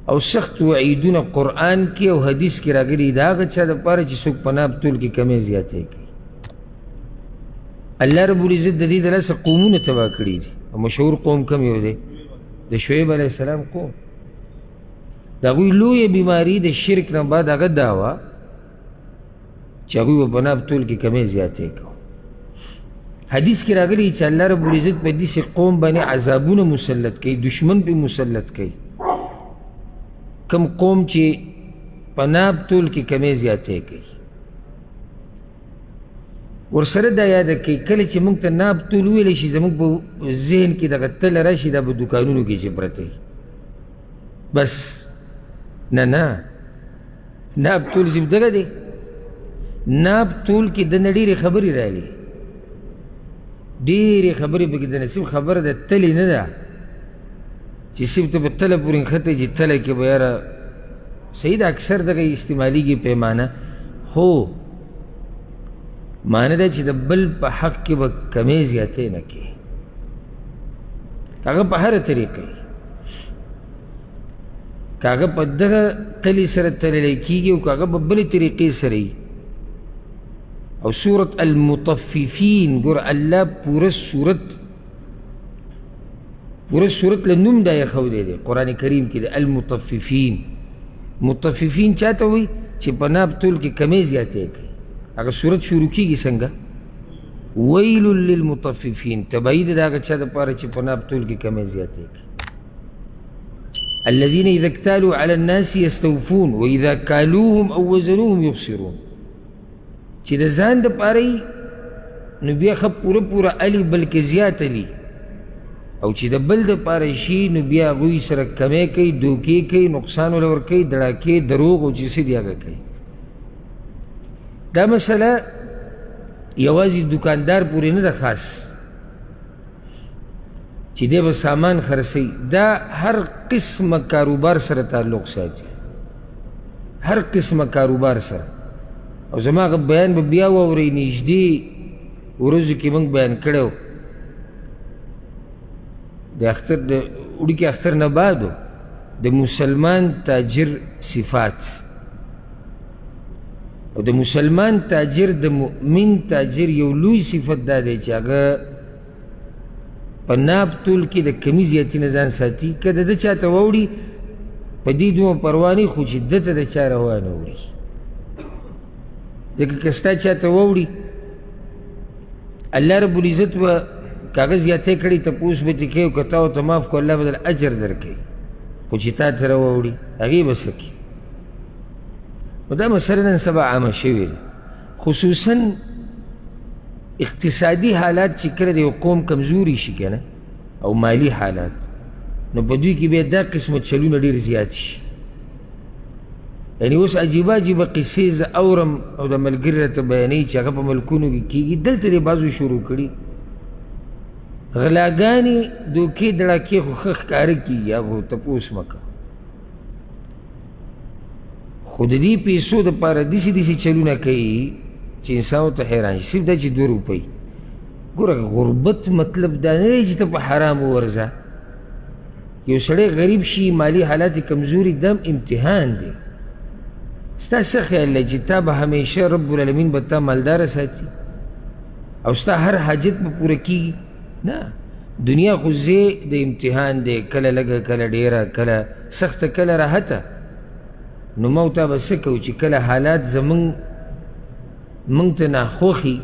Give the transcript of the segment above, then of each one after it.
او سخت وعیدونه قرآن کی او حدیث کی راغلی دا هغه چا دپاره چې څوک په ناب تول کې کمی زیاتې کوي. الله رب العزت د دې د لاسه قومونه تباه کړي دي. مشهور قوم کم یو دی؟ د شعیب علیه السلام قوم. د هغوی لویه بیماري د شرک نه بعد هغه دا وه چې هغوی به په ناب تول کې کمی زیاتې کوي. حدیث کې راغلی چې الله رب العزت په داسې قوم باندې عذابونه مسلط کوي، دشمن پې مسلط کوي. کم قوم چې په ناب تول کې کمی زیاتې کوي. ورسره دا یاده کوي کله چې موږ ته ناب تول ویلی شي زموږ په ذهن کې دغه تله راشي دا په دوکانونو کې چې پرته وي. بس نه ناب تول صرف دغه دی. ناب تول کې دنه ډېرې خبرې راغلي، ډېرې خبرې پکې دنه صرف خبره د تلې نه ده چې صرف ته په تله پورې نښتی چې تله کې به یاره صحیح ده اکثر دغه استعمالیږي پیمانه، خو معنی ده چې د بل په حق کې به کمی زیاتې نه کوي. هغه په هره طریقه وي، که هغه په دغه تلې سره تللی کېږي او که هغه په بلې طریقې سره وي. او سورة المطففین ګوره الله پوره صورت لنوم دا یخودی دی قرآن کریم کې دی المطففین. مطففین چاته وي چې په ناب تول کې کمی زیاتې کوي. هغه صورت شروع کېږي څنګه؟ ویل للمطففین، تبعید د هغه چا دپاره چې په ناب تول کې کمی زیاتې کوي. الذین اذا اکتالوا علی الناس یستوفون واذا کالوهم او وزنوهم یخسرون. چې د ځان دپاره یي نو بیا ښه پوره علي بلکې زیات علي، او چې د بل دپاره شي نو بیا هغوی سره کمی کوي، دوکې کوي، نقصان ورله ورکوي، دړاکې دروغ او چې څه دي هغه کوي. دا مسله یوازې دوکاندار پورې نه ده خاص چې دی به سامان خرڅوي، دا هر قسمه کاروبار سره تعلق ساتي، هر قسمه کاروبار سره. او زما هغه بیان به بیا واورئ نږدې ورځو کې موږ بیان کړی د اختر د وړوکي اختر نه بعد د مسلمان تاجر صفات او د مسلمان تاجر د مؤمن تاجر یو لوی صفت دا دی چې هغه په ناب تول کې د کمی زیاتي نه ځان ساتي. که د ده چاته واوړي په دې دومره پروا نه خو چې ده ته د چا روا نه وړي. ځکه که ستا چاته واوړي الله رب العزت به که هغه زیاتې کړي تپوس به ترې کوي او که تا ورته معاف کړو الله به درله اجر درکوي، خو چې تا ته راواوړي هغې به څه کړي. نو دا مسله نن سبا عامه شوې ده، خصوصا اقتصادي حالات چې کله د یو قوم کمزوري شي که نه او مالی حالات، نو په دوی کې بیا دا قسمه چلونه ډېر زیات شي. یعنی اوس عجیبه قصې زه اورم او د ملګري راته بیانوي چې هغه په ملکونو کې کېږي. دلته دې بعضو شروع کړي غلاګانې، دوکې دړاکې خو ښه ښکاره کېږي، هغه تپوس مه کوه. خو د دې پیسو دپاره داسې چلونه کوي چې انسان ورته حیران شي. صرف دا چې 2 روپۍ. ګوره غربت مطلب دا نه دی چې ته په حرامو ورځه. یو سړی غریب شي، مالی حالات کمزوري، دم امتحان دی. ستا څه خیال دی چې تا به همیشه رب العالمین به تا مالداره ساتي او ستا هر حاجت به پوره کېږي؟ نه، دنیا خو ځای د امتحان دی، کله لږه کله ډېره، کله سخته کله راحته. نو ما تا به څه کوو چې کله حالات موږ ته ناخوښي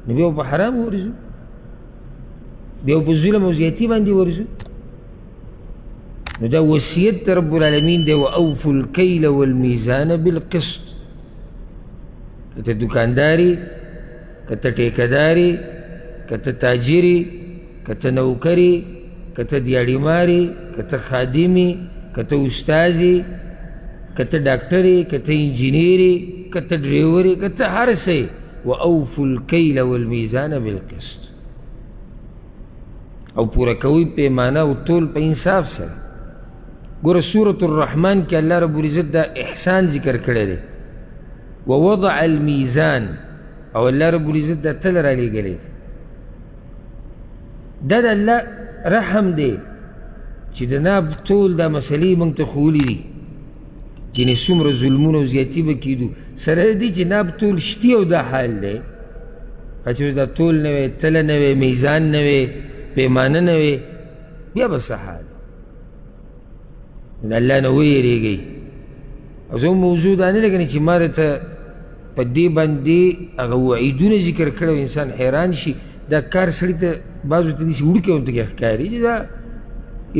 نو بیا په حرام ورځو، بیا په ظلم او زیاتي باندې ورځو. نو دا وصیت رب العالمین دی واوفوا الکیل والمیزان بالقسط. که ته دوکانداري، که ته ټیکهداري، که ته تاجري، که ته نوکري، که ته دیاړیماري، که ته خادمي، که ته استازي، که ته ډاکټري، که ته انجینیري، که ته ډریوري، که ته هر څه، واوفوا الکیل والمیزان بالقسط. او پوره کوئ پیمانه او تول په انصاف سره. ګوره سورة الرحمن کې الله رب العزت دا احسان ذکر کړی دی، ووضع المیزان، او الله رب العزت دا تل را لېږلی دی. دا د الله رحم دی چې د ناب تول دا مسلې موږ ته ښوولي دي یعنې څومره ظلمونه او زیاتي به کېدو سره د دې چې ناب تول شتي او دا حال دی چې اوس دا تول نه وی تله نه وی میزان نه وی پیمانه نه وی بیا به څه حال د الله نه ویرېږئ او زه موضوع دا نه لګنې چې ما درته په دې باندې هغه وعیدونه ذکر کړی او انسان حیران شي دا کار سړي ته بعضو ته داسې وړوکی ورته ښکاري چې دا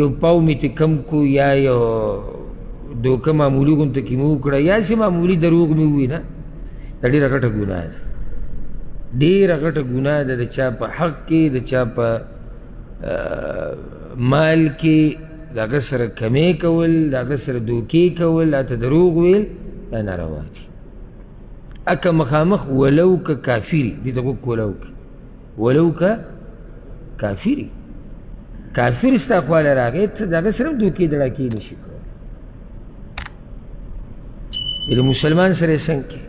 یو پاو مې ته کم کو یا یو دوکه معمولي غونته کې مې وکړه یا چې معمولي دروغ مې ووي نه دا ډېره غټه ګناه ده ډېره غټه ګناه ده د چا په حق کې د چا په مال کې د هغه سره کمې کول د هغه سره دوکې کول هغه ته دروغ ویل دا ناروا دي اکه مخامخ ولو که کافري دې ته غوږ ولو که کافري کافر ستا خواله راغی ته د هغه سره هم دوکې دړاکې نه شي کولی د مسلمان سره یې څنګه کې